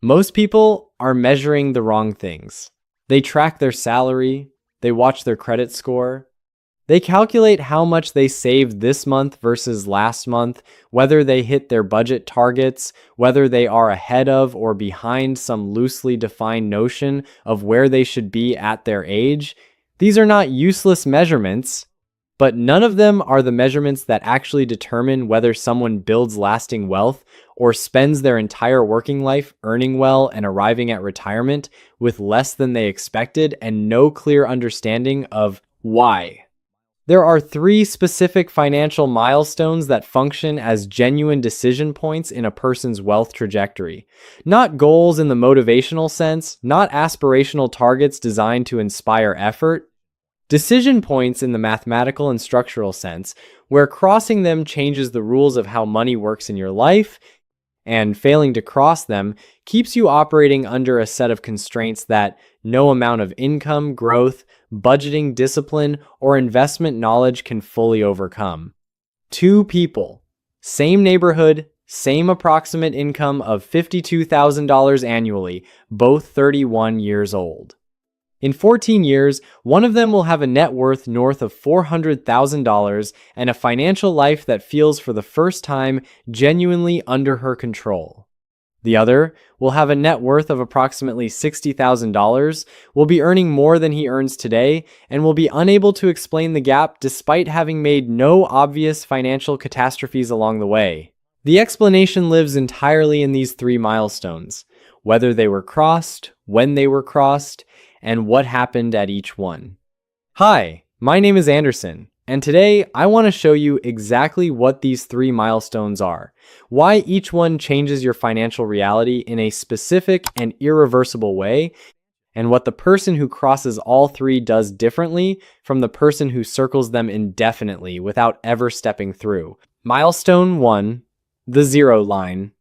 Most people are measuring the wrong things. They track their salary, they watch their credit score, they calculate how much they saved this month versus last month, whether they hit their budget targets, whether they are ahead of or behind some loosely defined notion of where they should be at their age. These are not useless measurements, but none of them are the measurements that actually determine whether someone builds lasting wealth or spends their entire working life earning well and arriving at retirement with less than they expected and no clear understanding of why. There are 3 specific financial milestones that function as genuine decision points in a person's wealth trajectory. Not goals in the motivational sense, not aspirational targets designed to inspire effort. Decision points in the mathematical and structural sense, where crossing them changes the rules of how money works in your life, and failing to cross them keeps you operating under a set of constraints that no amount of income, growth, budgeting discipline, or investment knowledge can fully overcome. 2 people, same neighborhood, same approximate income of $52,000 annually, both 31 years old. In 14 years, one of them will have a net worth north of $400,000 and a financial life that feels for the first time genuinely under her control. The other will have a net worth of approximately $60,000, will be earning more than he earns today, and will be unable to explain the gap despite having made no obvious financial catastrophes along the way. The explanation lives entirely in these 3 milestones, whether they were crossed, when they were crossed, and what happened at each one. Hi, my name is Anderson, and today I want to show you exactly what these 3 milestones are, why each one changes your financial reality in a specific and irreversible way, and what the person who crosses all 3 does differently from the person who circles them indefinitely without ever stepping through. Milestone 1, the 0 line.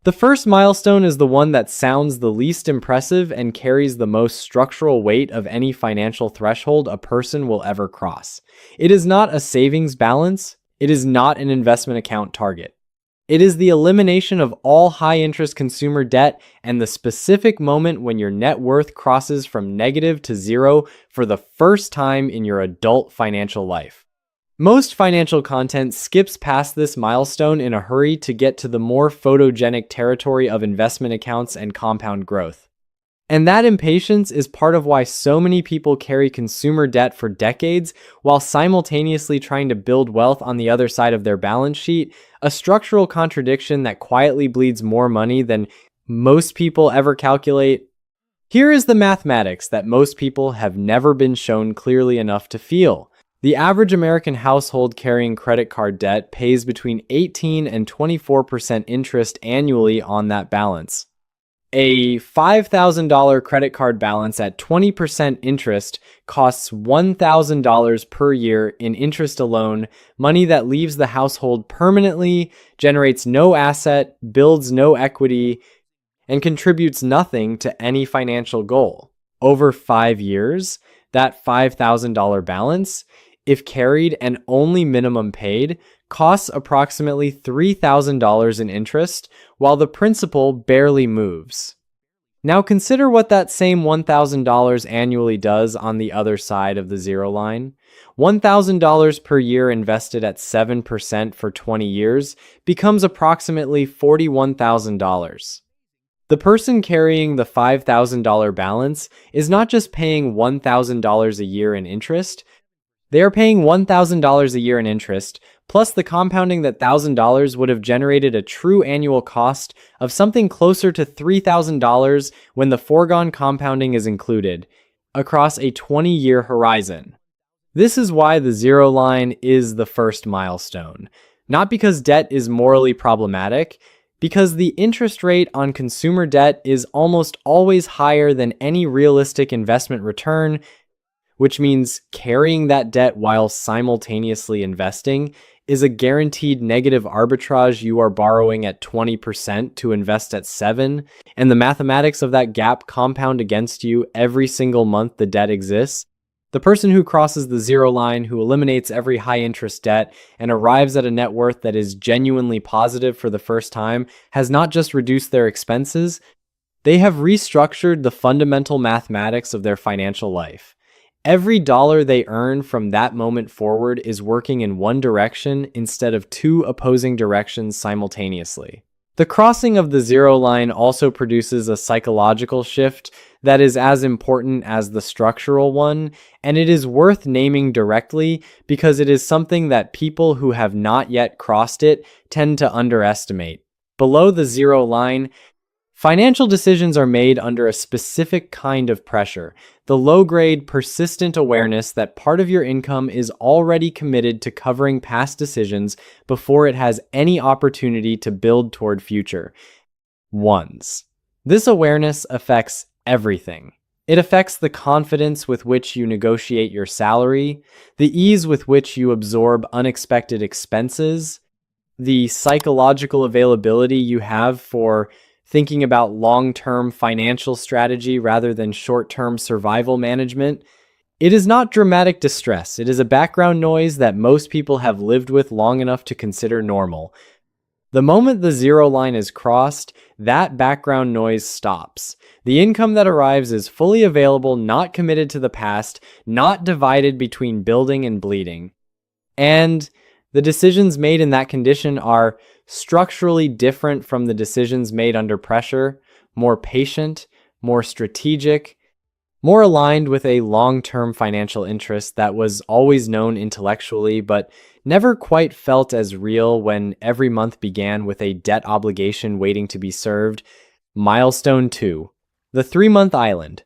The first milestone is the one that sounds the least impressive and carries the most structural weight of any financial threshold a person will ever cross. It is not a savings balance. It is not an investment account target. It is the elimination of all high-interest consumer debt and the specific moment when your net worth crosses from negative to 0 for the first time in your adult financial life. Most financial content skips past this milestone in a hurry to get to the more photogenic territory of investment accounts and compound growth. And that impatience is part of why so many people carry consumer debt for decades while simultaneously trying to build wealth on the other side of their balance sheet, a structural contradiction that quietly bleeds more money than most people ever calculate. Here is the mathematics that most people have never been shown clearly enough to feel. The average American household carrying credit card debt pays between 18 and 24% interest annually on that balance. A $5,000 credit card balance at 20% interest costs $1,000 per year in interest alone, money that leaves the household permanently, generates no asset, builds no equity, and contributes nothing to any financial goal. Over 5 years, that $5,000 balance, if carried and only minimum paid, costs approximately $3,000 in interest, while the principal barely moves. Now consider what that same $1,000 annually does on the other side of the 0 line. $1,000 per year invested at 7% for 20 years becomes approximately $41,000. The person carrying the $5,000 balance is not just paying $1,000 a year in interest. They are paying $1,000 a year in interest, plus the compounding that $1,000 would have generated a true annual cost of something closer to $3,000 when the foregone compounding is included, across a 20-year horizon. This is why the 0 line is the first milestone. Not because debt is morally problematic, because the interest rate on consumer debt is almost always higher than any realistic investment return, which means carrying that debt while simultaneously investing is a guaranteed negative arbitrage. You are borrowing at 20% to invest at 7%, and the mathematics of that gap compound against you every single month the debt exists. The person who crosses the 0 line, who eliminates every high-interest debt and arrives at a net worth that is genuinely positive for the first time, has not just reduced their expenses, They have restructured the fundamental mathematics of their financial life. Every dollar they earn from that moment forward is working in one direction instead of two opposing directions simultaneously. The crossing of the zero line also produces a psychological shift that is as important as the structural one, and it is worth naming directly because it is something that people who have not yet crossed it tend to underestimate. Below the zero line, financial decisions are made under a specific kind of pressure, the low-grade, persistent awareness that part of your income is already committed to covering past decisions before it has any opportunity to build toward future ones. This awareness affects everything. It affects the confidence with which you negotiate your salary, the ease with which you absorb unexpected expenses, the psychological availability you have for thinking about long-term financial strategy rather than short-term survival management. It is not dramatic distress. It is a background noise that most people have lived with long enough to consider normal. The moment the zero line is crossed, that background noise stops. The income that arrives is fully available, not committed to the past, not divided between building and bleeding. And the decisions made in that condition are structurally different from the decisions made under pressure, more patient, more strategic, more aligned with a long-term financial interest that was always known intellectually but never quite felt as real when every month began with a debt obligation waiting to be served. Milestone 2. The 3-month island.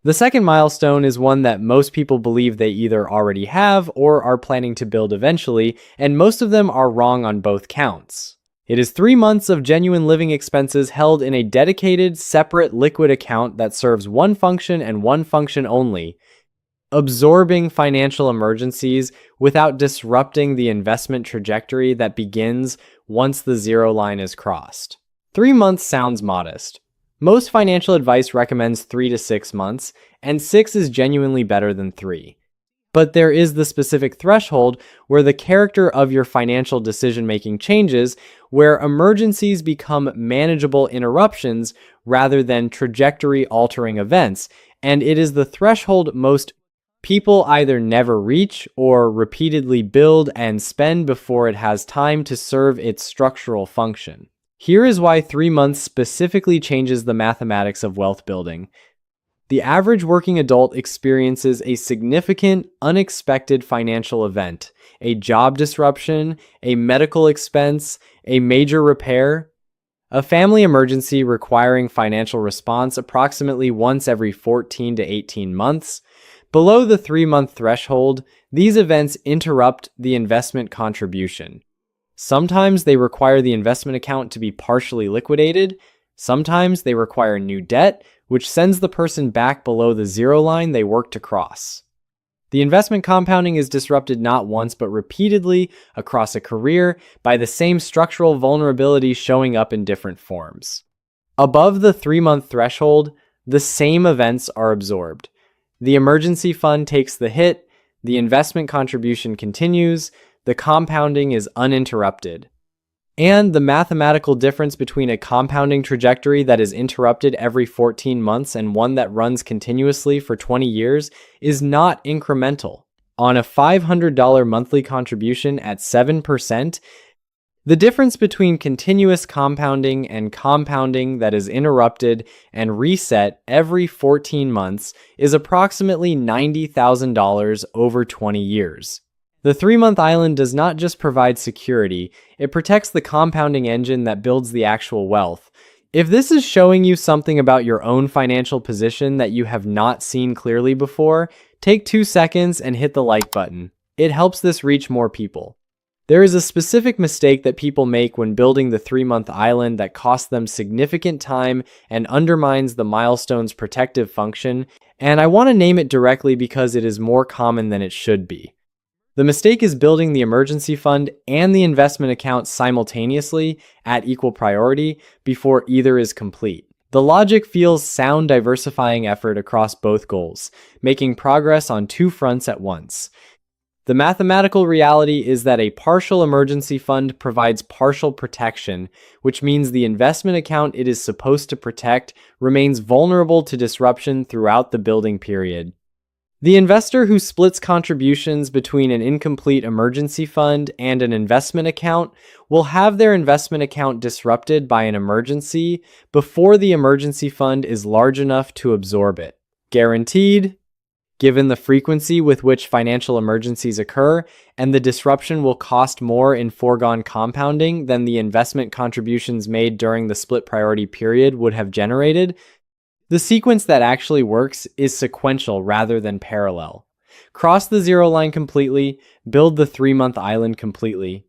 The second milestone is one that most people believe they either already have or are planning to build eventually, and most of them are wrong on both counts. It is 3 months of genuine living expenses held in a dedicated, separate liquid account that serves one function and one function only: absorbing financial emergencies without disrupting the investment trajectory that begins once the zero line is crossed. 3 months sounds modest. Most financial advice recommends 3 to 6 months, and 6 is genuinely better than 3. But there is the specific threshold where the character of your financial decision-making changes, where emergencies become manageable interruptions rather than trajectory-altering events, and it is the threshold most people either never reach or repeatedly build and spend before it has time to serve its structural function. Here is why 3 months specifically changes the mathematics of wealth building. The average working adult experiences a significant, unexpected financial event, a job disruption, a medical expense, a major repair, a family emergency requiring financial response approximately once every 14 to 18 months. Below the 3-month threshold, these events interrupt the investment contribution. Sometimes they require the investment account to be partially liquidated. Sometimes they require new debt, which sends the person back below the zero line they worked to cross. The investment compounding is disrupted not once but repeatedly across a career by the same structural vulnerability showing up in different forms. Above the 3-month threshold, the same events are absorbed. The emergency fund takes the hit, the investment contribution continues, the compounding is uninterrupted. And the mathematical difference between a compounding trajectory that is interrupted every 14 months and one that runs continuously for 20 years is not incremental. On a $500 monthly contribution at 7%, the difference between continuous compounding and compounding that is interrupted and reset every 14 months is approximately $90,000 over 20 years. The 3-month island does not just provide security, it protects the compounding engine that builds the actual wealth. If this is showing you something about your own financial position that you have not seen clearly before, take 2 seconds and hit the like button. It helps this reach more people. There is a specific mistake that people make when building the 3-month island that costs them significant time and undermines the milestone's protective function, and I want to name it directly because it is more common than it should be. The mistake is building the emergency fund and the investment account simultaneously at equal priority before either is complete. The logic feels sound, diversifying effort across both goals, making progress on 2 fronts at once. The mathematical reality is that a partial emergency fund provides partial protection, which means the investment account it is supposed to protect remains vulnerable to disruption throughout the building period. The investor who splits contributions between an incomplete emergency fund and an investment account will have their investment account disrupted by an emergency before the emergency fund is large enough to absorb it. Guaranteed, given the frequency with which financial emergencies occur, and the disruption will cost more in foregone compounding than the investment contributions made during the split priority period would have generated. The sequence that actually works is sequential rather than parallel. Cross the zero line completely, build the 3-month island completely.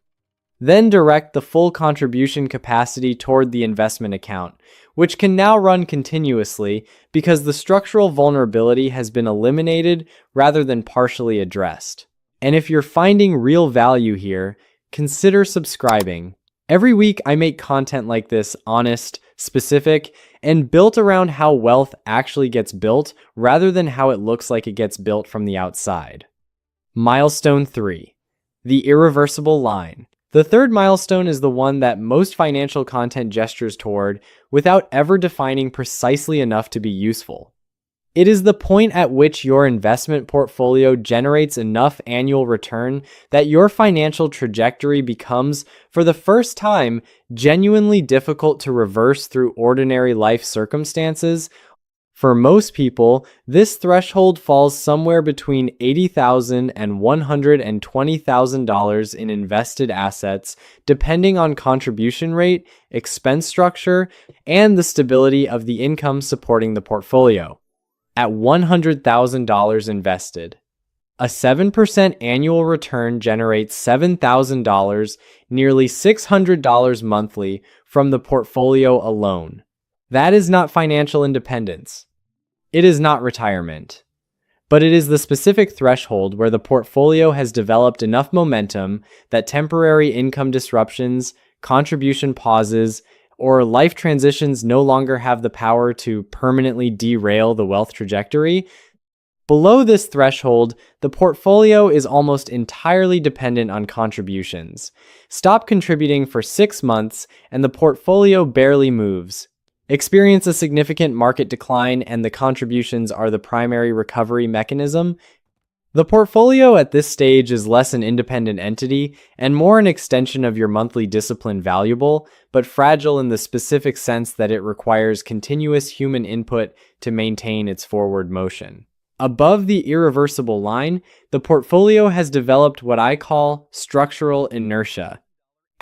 Then direct the full contribution capacity toward the investment account, which can now run continuously because the structural vulnerability has been eliminated rather than partially addressed. And if you're finding real value here, consider subscribing. Every week I make content like this, honest, specific, and built around how wealth actually gets built rather than how it looks like it gets built from the outside. Milestone 3. The irreversible line. The third milestone is the one that most financial content gestures toward without ever defining precisely enough to be useful. It is the point at which your investment portfolio generates enough annual return that your financial trajectory becomes, for the first time, genuinely difficult to reverse through ordinary life circumstances. For most people, this threshold falls somewhere between $80,000 and $120,000 in invested assets, depending on contribution rate, expense structure, and the stability of the income supporting the portfolio. At $100,000 invested, a 7% annual return generates $7,000, nearly $600 monthly from the portfolio alone. That is not financial independence. It is not retirement. But it is the specific threshold where the portfolio has developed enough momentum that temporary income disruptions, contribution pauses, or life transitions no longer have the power to permanently derail the wealth trajectory. Below this threshold, the portfolio is almost entirely dependent on contributions. Stop contributing for 6 months, and the portfolio barely moves. Experience a significant market decline, and the contributions are the primary recovery mechanism. The portfolio at this stage is less an independent entity and more an extension of your monthly discipline, valuable, but fragile in the specific sense that it requires continuous human input to maintain its forward motion. Above the irreversible line, the portfolio has developed what I call structural inertia.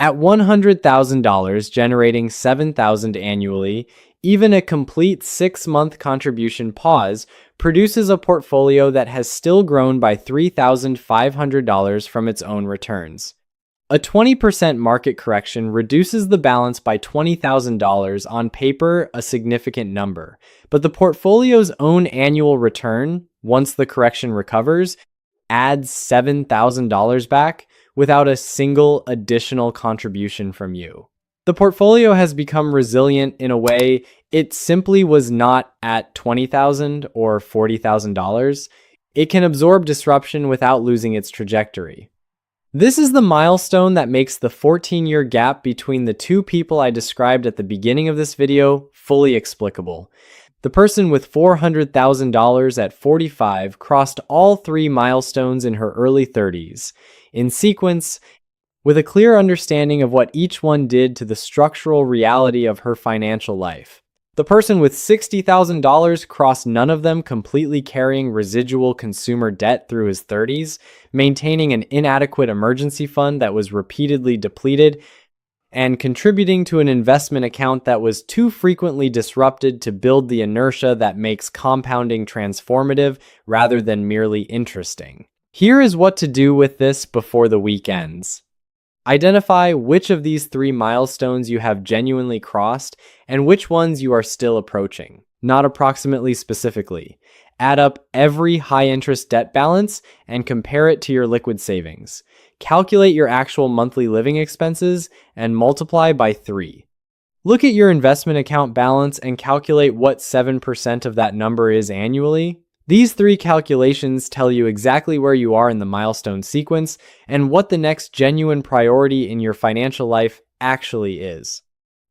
At $100,000, generating $7,000 annually, even a complete 6-month contribution pause produces a portfolio that has still grown by $3,500 from its own returns. A 20% market correction reduces the balance by $20,000, on paper a significant number, but the portfolio's own annual return, once the correction recovers, adds $7,000 back without a single additional contribution from you. The portfolio has become resilient in a way it simply was not at $20,000 or $40,000. It can absorb disruption without losing its trajectory. This is the milestone that makes the 14-year gap between the two people I described at the beginning of this video fully explicable. The person with $400,000 at 45 crossed all 3 milestones in her early 30s, in sequence, with a clear understanding of what each one did to the structural reality of her financial life. The person with $60,000 crossed none of them, completely carrying residual consumer debt through his 30s, maintaining an inadequate emergency fund that was repeatedly depleted, and contributing to an investment account that was too frequently disrupted to build the inertia that makes compounding transformative rather than merely interesting. Here is what to do with this before the week ends. Identify which of these 3 milestones you have genuinely crossed and which ones you are still approaching, not approximately specifically. Add up every high-interest debt balance and compare it to your liquid savings. Calculate your actual monthly living expenses and multiply by 3. Look at your investment account balance and calculate what 7% of that number is annually. These three calculations tell you exactly where you are in the milestone sequence and what the next genuine priority in your financial life actually is.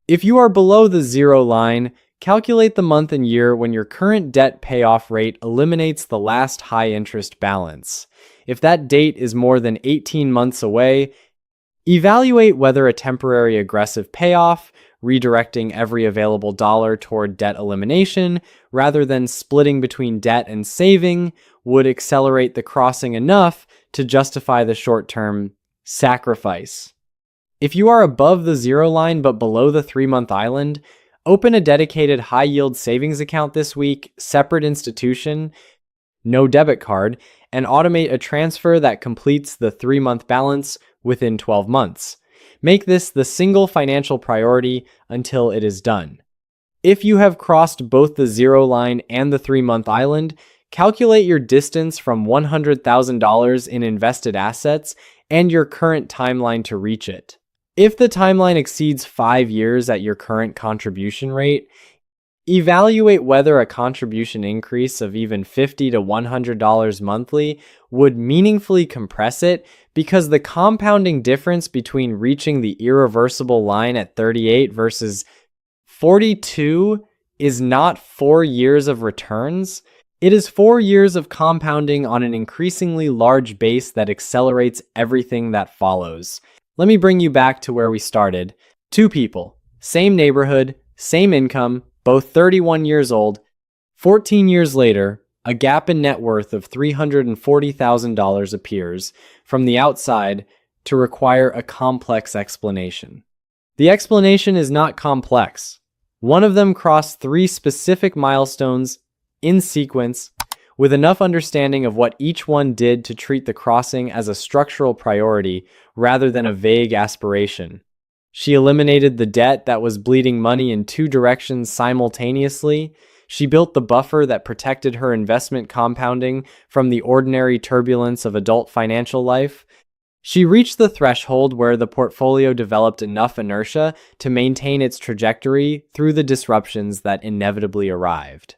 If you are below the zero line, calculate the month and year when your current debt payoff rate eliminates the last high interest balance. If that date is more than 18 months away, evaluate whether a temporary aggressive payoff, redirecting every available dollar toward debt elimination rather than splitting between debt and saving, would accelerate the crossing enough to justify the short-term sacrifice. If you are above the zero line but below the 3-month island, open a dedicated high-yield savings account this week, separate institution, no debit card, and automate a transfer that completes the 3-month balance within 12 months. Make this the single financial priority until it is done. If you have crossed both the zero line and the 3-month island, calculate your distance from $100,000 in invested assets and your current timeline to reach it. If the timeline exceeds 5 years at your current contribution rate, evaluate whether a contribution increase of even $50 to $100 monthly would meaningfully compress it, because the compounding difference between reaching the irreversible line at 38 versus 42 is not 4 years of returns. It is 4 years of compounding on an increasingly large base that accelerates everything that follows. Let me bring you back to where we started. 2 people, same neighborhood, same income, both 31 years old. 14 years later, a gap in net worth of $340,000 appears from the outside to require a complex explanation. The explanation is not complex. One of them crossed 3 specific milestones in sequence with enough understanding of what each one did to treat the crossing as a structural priority rather than a vague aspiration. She eliminated the debt that was bleeding money in 2 directions simultaneously. She built the buffer that protected her investment compounding from the ordinary turbulence of adult financial life. She reached the threshold where the portfolio developed enough inertia to maintain its trajectory through the disruptions that inevitably arrived.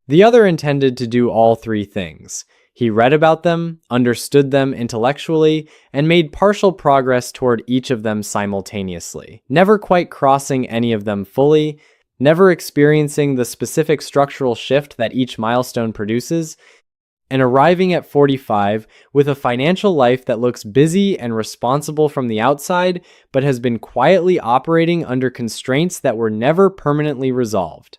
The other intended to do all 3 things. He read about them, understood them intellectually, and made partial progress toward each of them simultaneously, never quite crossing any of them fully, never experiencing the specific structural shift that each milestone produces, and arriving at 45 with a financial life that looks busy and responsible from the outside, but has been quietly operating under constraints that were never permanently resolved.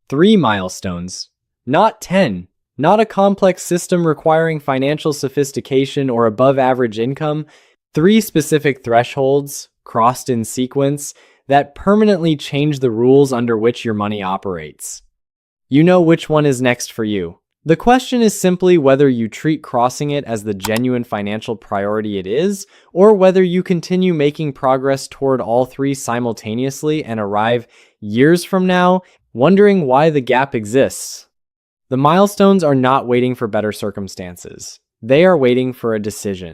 3 milestones, not 10. Not a complex system requiring financial sophistication or above-average income. 3 specific thresholds, crossed in sequence, that permanently change the rules under which your money operates. You know which one is next for you. The question is simply whether you treat crossing it as the genuine financial priority it is, or whether you continue making progress toward all 3 simultaneously and arrive years from now wondering why the gap exists. The milestones are not waiting for better circumstances. They are waiting for a decision.